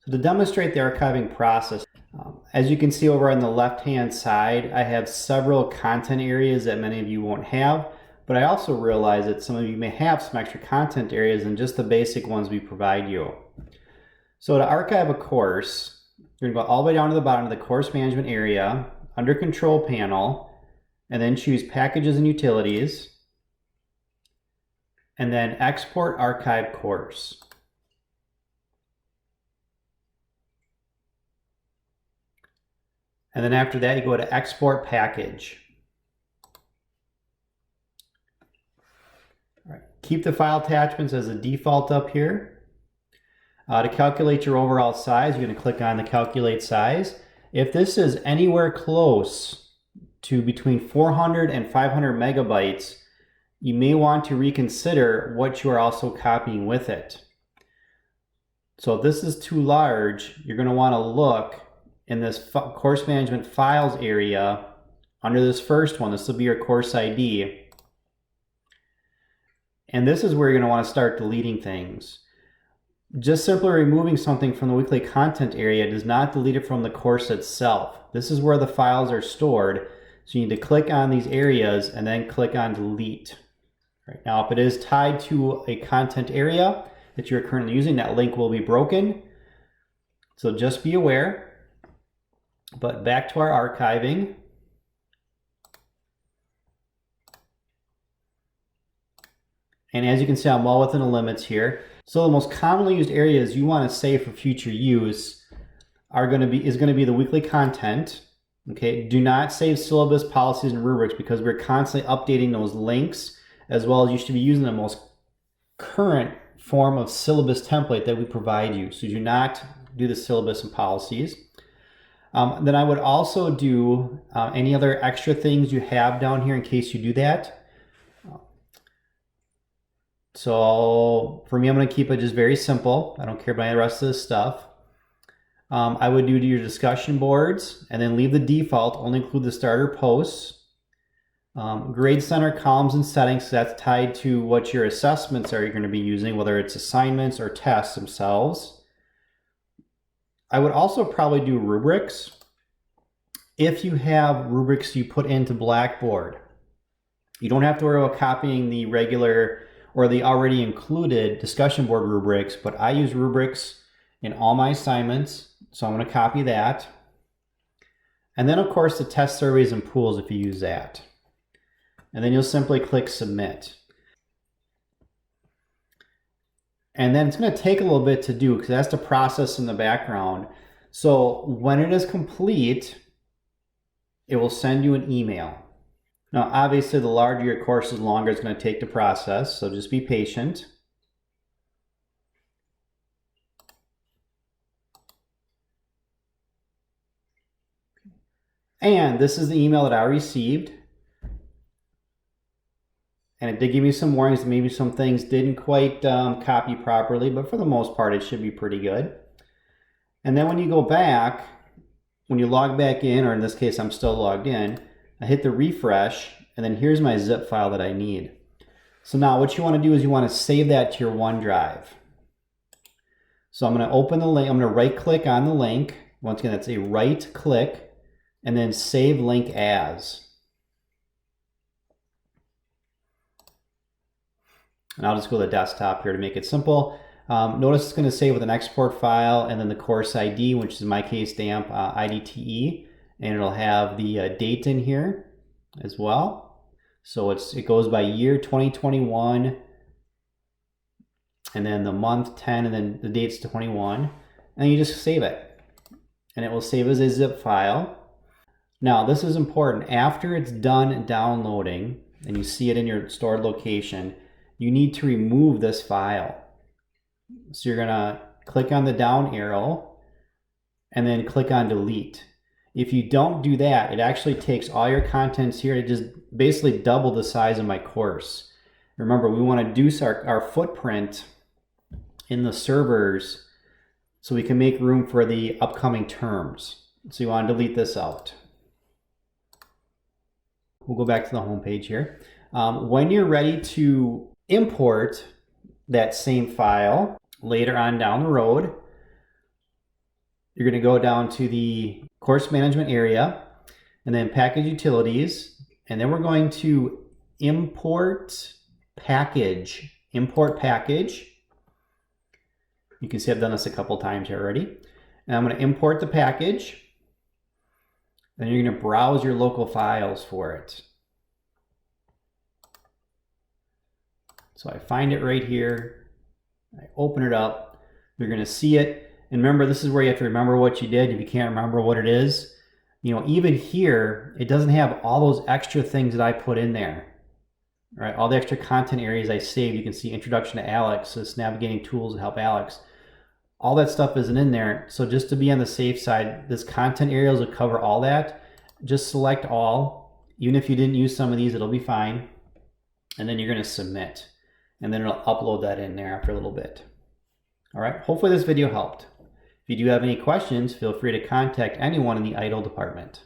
So to demonstrate the archiving process, as you can see over on the left-hand side, I have several content areas that many of you won't have, but I also realize that some of you may have some extra content areas than just the basic ones we provide you. So to archive a course, you're going to go all the way down to the bottom of the course management area, under control panel, and then choose packages and utilities, and then export archive course. And then after that, you go to export package. All right. Keep the file attachments as a default up here. To calculate your overall size, you're going to click on the calculate size. If this is anywhere close to between 400 and 500 megabytes, you may want to reconsider what you are also copying with it. So if this is too large, you're going to want to look in this course management files area under this first one. This will be your course ID. And this is where you're going to want to start deleting things. Just simply removing something from the weekly content area does not delete it from the course itself. This is where the files are stored. So you need to click on these areas and then click on delete. Right now, if it is tied to a content area that you're currently using, that link will be broken. So just be aware. But back to our archiving. And as you can see, I'm well within the limits here. So the most commonly used areas you want to save for future use is going to be the weekly content. Okay, do not save syllabus, policies, and rubrics because we're constantly updating those links, as well as you should be using the most current form of syllabus template that we provide you. So do not do the syllabus and policies. Then I would also do any other extra things you have down here in case you do that. So for me, I'm going to keep it just very simple. I don't care about the rest of this stuff. I would do your discussion boards and then leave the default, only include the starter posts. Grade center columns and settings, so that's tied to what your assessments are you're going to be using, whether it's assignments or tests themselves. I would also probably do rubrics. If you have rubrics you put into Blackboard, you don't have to worry about copying the regular or the already included discussion board rubrics, but I use rubrics in all my assignments, so I'm going to copy that. And then of course the test surveys and pools if you use that. And then you'll simply click submit. And then it's going to take a little bit to do because that's the process in the background. So when it is complete, it will send you an email. Now, obviously, the larger your course is, the longer it's going to take to process, so just be patient. And this is the email that I received. And it did give me some warnings that maybe some things didn't quite copy properly, but for the most part, it should be pretty good. And then when you go back, when you log back in, or in this case, I'm still logged in, I hit the refresh, and then here's my zip file that I need. So now what you want to do is you want to save that to your OneDrive. So I'm going to open the link, I'm going to right click on the link. Once again, that's a right click, and then save link as. And I'll just go to the desktop here to make it simple. Notice it's going to save with an export file and then the course ID, which is in my case DAMP IDTE, and it'll have the date in here as well. So it goes by year 2021, and then the month 10, and then the date's 21, and you just save it. And it will save as a zip file. Now this is important. After it's done downloading, and you see it in your stored location, you need to remove this file. So you're gonna click on the down arrow and then click on delete. If you don't do that, it actually takes all your contents here to just basically double the size of my course. Remember, we want to reduce our footprint in the servers so we can make room for the upcoming terms. So you want to delete this out. We'll go back to the home page here. When you're ready to import that same file later on down the road, you're going to go down to the course management area and then package utilities. And then we're going to import package. Import package. You can see I've done this a couple times here already. And I'm going to import the package. Then you're going to browse your local files for it. So I find it right here. I open it up. You're going to see it. And remember, this is where you have to remember what you did. If you can't remember what it is, you know, even here, it doesn't have all those extra things that I put in there. All right, all the extra content areas I saved. You can see Introduction to Alex, this navigating tools to help Alex. All that stuff isn't in there. So just to be on the safe side, this content areas will cover all that. Just select all. Even if you didn't use some of these, it'll be fine. And then you're going to submit. And then it'll upload that in there after a little bit. All right, hopefully this video helped. If you do have any questions, feel free to contact anyone in the EIDL department.